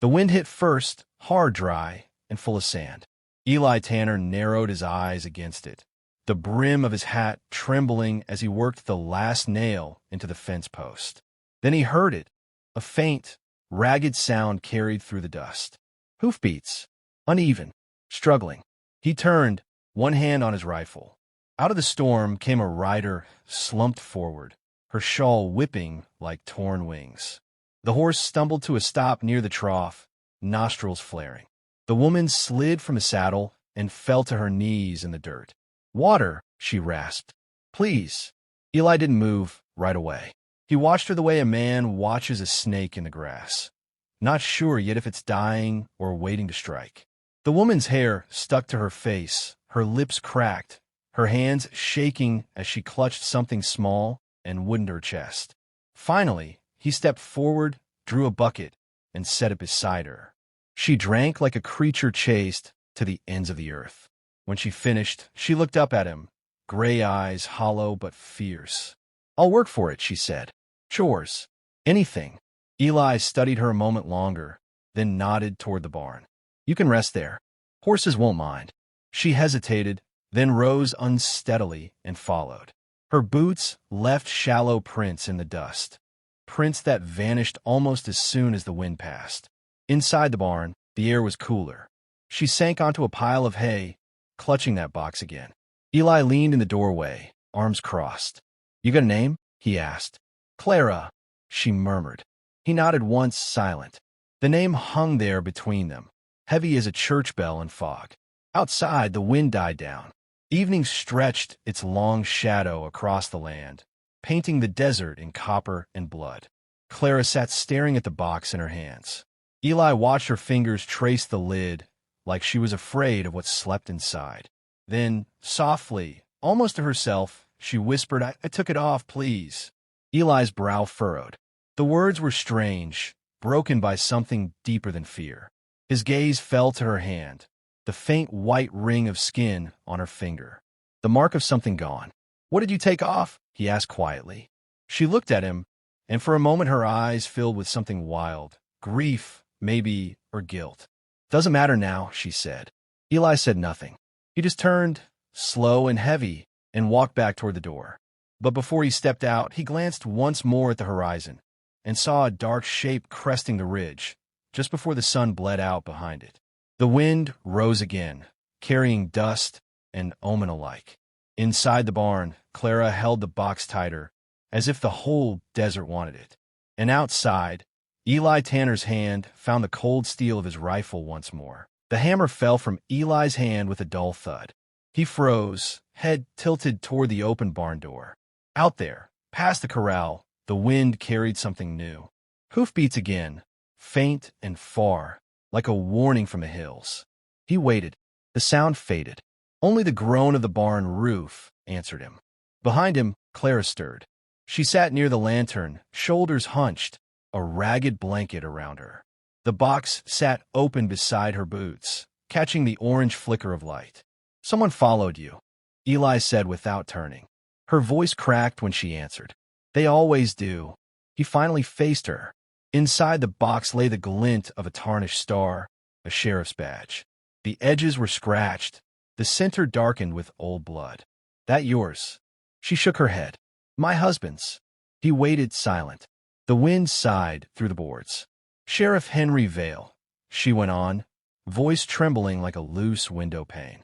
The wind hit first, hard, dry, and full of sand. Eli Tanner narrowed his eyes against it, the brim of his hat trembling as he worked the last nail into the fence post. Then he heard it, a faint, ragged sound carried through the dust. Hoofbeats, uneven, struggling. He turned, one hand on his rifle. Out of the storm came a rider, slumped forward, her shawl whipping like torn wings. The horse stumbled to a stop near the trough, nostrils flaring. The woman slid from the saddle and fell to her knees in the dirt. "Water," she rasped. "Please." Eli didn't move right away. He watched her the way a man watches a snake in the grass, not sure yet if it's dying or waiting to strike. The woman's hair stuck to her face, her lips cracked, her hands shaking as she clutched something small and wounded her chest. Finally, he stepped forward, drew a bucket, and set it beside her. She drank like a creature chased to the ends of the earth. When she finished, she looked up at him, gray eyes hollow but fierce. "I'll work for it," she said. "Chores. Anything." Eli studied her a moment longer, then nodded toward the barn. "You can rest there. Horses won't mind." She hesitated, then rose unsteadily and followed. Her boots left shallow prints in the dust, prints that vanished almost as soon as the wind passed. Inside the barn, the air was cooler. She sank onto a pile of hay, clutching that box again. Eli leaned in the doorway, arms crossed. "You got a name?" he asked. "Clara," she murmured. He nodded once, silent. The name hung there between them, heavy as a church bell in fog. Outside, the wind died down. Evening stretched its long shadow across the land, painting the desert in copper and blood. Clara sat staring at the box in her hands. Eli watched her fingers trace the lid, like she was afraid of what slept inside. Then, softly, almost to herself, she whispered, I took it off, please." Eli's brow furrowed. The words were strange, broken by something deeper than fear. His gaze fell to her hand, the faint white ring of skin on her finger, the mark of something gone. "What did you take off?" he asked quietly. She looked at him, and for a moment her eyes filled with something wild, grief, maybe, or guilt. "Doesn't matter now," she said. Eli said nothing. He just turned, slow and heavy, and walked back toward the door. But before he stepped out, he glanced once more at the horizon and saw a dark shape cresting the ridge, just before the sun bled out behind it. The wind rose again, carrying dust and omen alike. Inside the barn, Clara held the box tighter, as if the whole desert wanted it. And outside, Eli Tanner's hand found the cold steel of his rifle once more. The hammer fell from Eli's hand with a dull thud. He froze, head tilted toward the open barn door. Out there, past the corral, the wind carried something new. Hoofbeats again, faint and far, like a warning from the hills. He waited. The sound faded. Only the groan of the barn roof answered him. Behind him, Clara stirred. She sat near the lantern, shoulders hunched, a ragged blanket around her. The box sat open beside her boots, catching the orange flicker of light. "Someone followed you," Eli said without turning. Her voice cracked when she answered. "They always do." He finally faced her. Inside the box lay the glint of a tarnished star, a sheriff's badge. The edges were scratched, the center darkened with old blood. "That yours?" She shook her head. "My husband's." He waited silent. The wind sighed through the boards. "Sheriff Henry Vale," she went on, voice trembling like a loose window pane.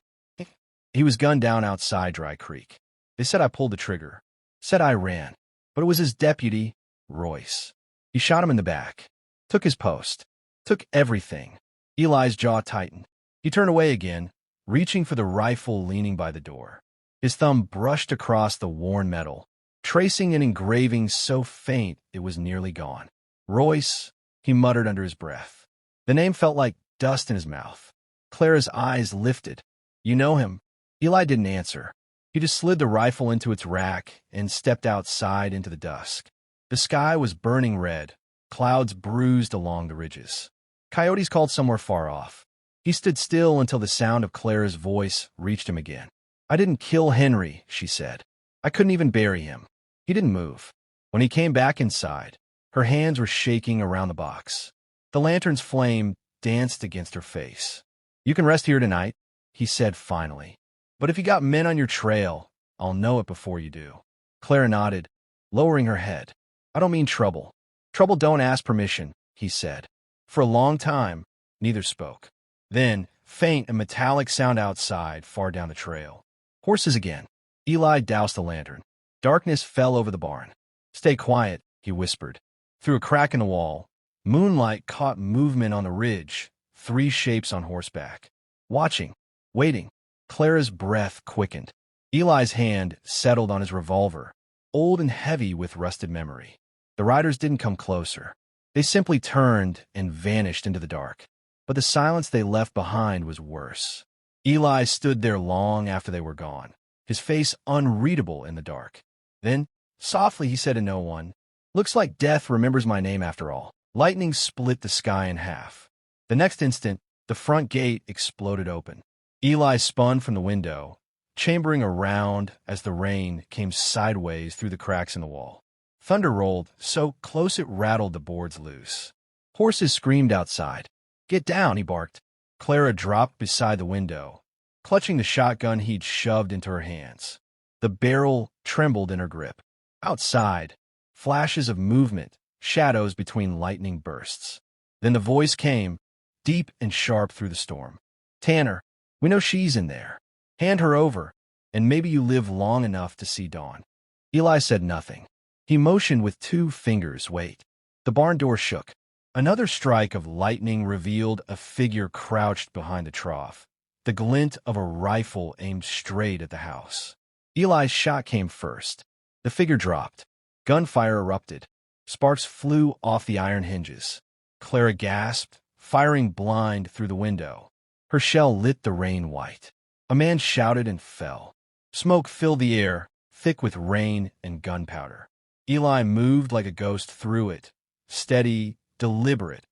"He was gunned down outside Dry Creek. They said I pulled the trigger. Said I ran. But it was his deputy, Royce. He shot him in the back. Took his post. Took everything." Eli's jaw tightened. He turned away again, reaching for the rifle leaning by the door. His thumb brushed across the worn metal, tracing an engraving so faint it was nearly gone. "Royce," he muttered under his breath. The name felt like dust in his mouth. Clara's eyes lifted. "You know him?" Eli didn't answer. He just slid the rifle into its rack and stepped outside into the dusk. The sky was burning red, clouds bruised along the ridges. Coyotes called somewhere far off. He stood still until the sound of Clara's voice reached him again. "I didn't kill Henry," she said. "I couldn't even bury him." He didn't move. When he came back inside, her hands were shaking around the box. The lantern's flame danced against her face. "You can rest here tonight," he said finally. "But if you got men on your trail, I'll know it before you do." Clara nodded, lowering her head. "I don't mean trouble. Trouble don't ask permission," he said. For a long time, neither spoke. Then, faint and metallic sound outside, far down the trail. Horses again. Eli doused the lantern. Darkness fell over the barn. "Stay quiet," he whispered. Through a crack in the wall, moonlight caught movement on the ridge, 3 shapes on horseback. Watching, waiting. Clara's breath quickened. Eli's hand settled on his revolver, old and heavy with rusted memory. The riders didn't come closer. They simply turned and vanished into the dark. But the silence they left behind was worse. Eli stood there long after they were gone, his face unreadable in the dark. Then, softly he said to no one, "Looks like death remembers my name after all." Lightning split the sky in half. The next instant, the front gate exploded open. Eli spun from the window, chambering around as the rain came sideways through the cracks in the wall. Thunder rolled so close it rattled the boards loose. Horses screamed outside. "Get down," he barked. Clara dropped beside the window, clutching the shotgun he'd shoved into her hands. The barrel trembled in her grip. Outside, flashes of movement, shadows between lightning bursts. Then the voice came, deep and sharp through the storm. "Tanner, we know she's in there. Hand her over, and maybe you live long enough to see dawn." Eli said nothing. He motioned with 2 fingers, "Wait." The barn door shook. Another strike of lightning revealed a figure crouched behind the trough, the glint of a rifle aimed straight at the house. Eli's shot came first. The figure dropped. Gunfire erupted. Sparks flew off the iron hinges. Clara gasped, firing blind through the window. Her shell lit the rain white. A man shouted and fell. Smoke filled the air, thick with rain and gunpowder. Eli moved like a ghost through it, steady, deliberate,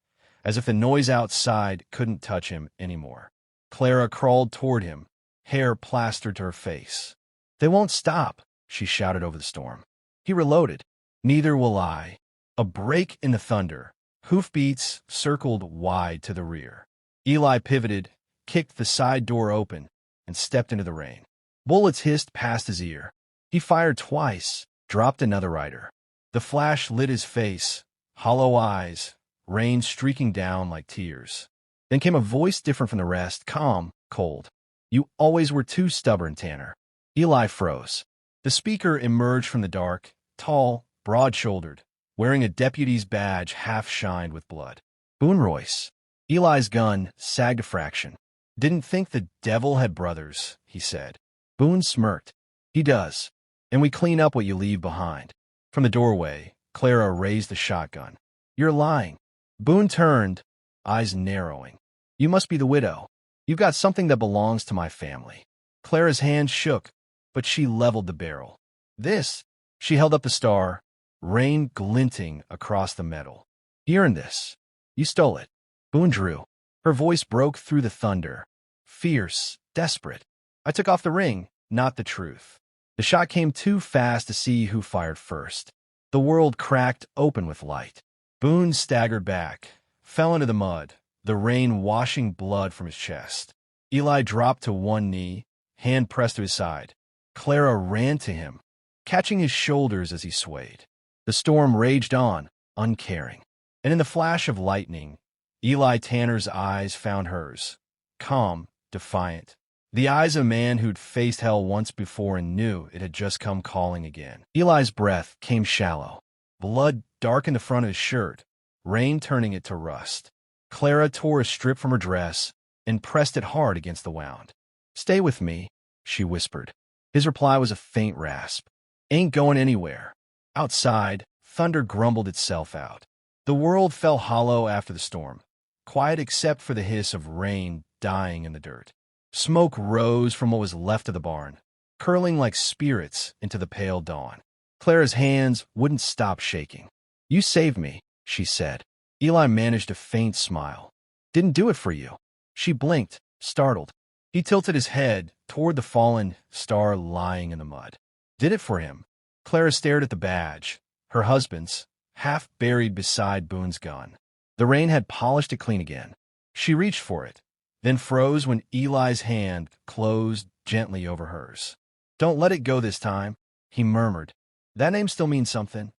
as if the noise outside couldn't touch him anymore. Clara crawled toward him, hair plastered to her face. "They won't stop," she shouted over the storm. He reloaded. "Neither will I." A break in the thunder. Hoofbeats circled wide to the rear. Eli pivoted, kicked the side door open, and stepped into the rain. Bullets hissed past his ear. He fired twice, dropped another rider. The flash lit his face, hollow eyes, rain streaking down like tears. Then came a voice different from the rest, calm, cold. "You always were too stubborn, Tanner." Eli froze. The speaker emerged from the dark, tall, broad-shouldered, wearing a deputy's badge half-shined with blood. "Boone Royce." Eli's gun sagged a fraction. "Didn't think the devil had brothers," he said. Boone smirked. "He does. And we clean up what you leave behind." From the doorway, Clara raised the shotgun. "You're lying." Boone turned, eyes narrowing. "You must be the widow. You've got something that belongs to my family." Clara's hand shook, but she leveled the barrel. "This," she held up the star, rain glinting across the metal. "You earned this. You stole it." Boone drew. Her voice broke through the thunder, fierce, desperate. "I took off the ring, not the truth." The shot came too fast to see who fired first. The world cracked open with light. Boone staggered back, fell into the mud, the rain washing blood from his chest. Eli dropped to one knee, hand pressed to his side. Clara ran to him, catching his shoulders as he swayed. The storm raged on, uncaring. And in the flash of lightning, Eli Tanner's eyes found hers, calm, defiant. The eyes of a man who'd faced hell once before and knew it had just come calling again. Eli's breath came shallow. Blood darkened the front of his shirt, rain turning it to rust. Clara tore a strip from her dress and pressed it hard against the wound. "Stay with me," she whispered. His reply was a faint rasp. "Ain't going anywhere." Outside, thunder grumbled itself out. The world fell hollow after the storm, quiet except for the hiss of rain dying in the dirt. Smoke rose from what was left of the barn, curling like spirits into the pale dawn. Clara's hands wouldn't stop shaking. "You saved me," she said. Eli managed a faint smile. "Didn't do it for you." She blinked, startled. He tilted his head toward the fallen star lying in the mud. "Did it for him." Clara stared at the badge, her husband's, half buried beside Boone's gun. The rain had polished it clean again. She reached for it, then froze when Eli's hand closed gently over hers. "Don't let it go this time," he murmured. "That name still means something.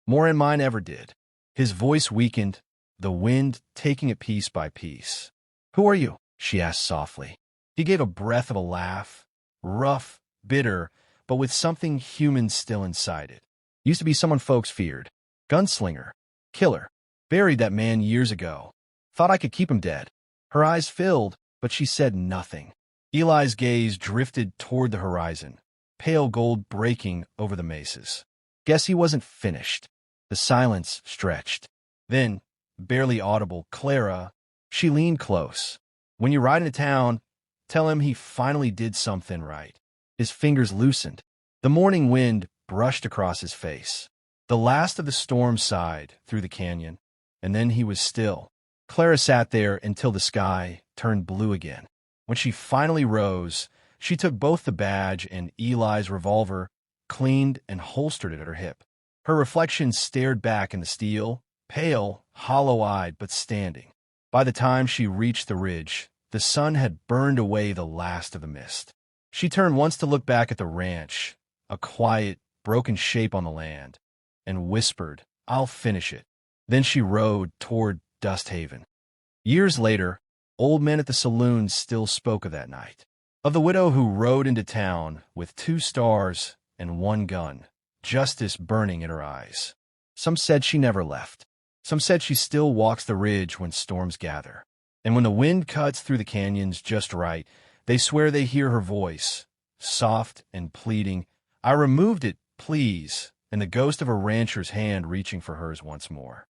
More than mine ever did." His voice weakened, the wind taking it piece by piece. "Who are you?" she asked softly. He gave a breath of a laugh, rough, bitter, but with something human still inside it. "Used to be someone folks feared. Gunslinger. Killer. Buried that man years ago. Thought I could keep him dead." Her eyes filled, but she said nothing. Eli's gaze drifted toward the horizon, pale gold breaking over the mesas. "Guess he wasn't finished." The silence stretched. Then, barely audible, "Clara," she leaned close. "When you ride into town, tell him he finally did something right." His fingers loosened. The morning wind brushed across his face. The last of the storm sighed through the canyon, and then he was still. Clara sat there until the sky turned blue again. When she finally rose, she took both the badge and Eli's revolver, cleaned and holstered it at her hip. Her reflection stared back in the steel, pale, hollow-eyed, but standing. By the time she reached the ridge, the sun had burned away the last of the mist. She turned once to look back at the ranch, a quiet, broken shape on the land, and whispered, "I'll finish it." Then she rode toward Dust Haven. Years later, old men at the saloon still spoke of that night, of the widow who rode into town with 2 stars and 1 gun, justice burning in her eyes. Some said she never left. Some said she still walks the ridge when storms gather. And when the wind cuts through the canyons just right, they swear they hear her voice, soft and pleading, "I removed it, please," and the ghost of a rancher's hand reaching for hers once more.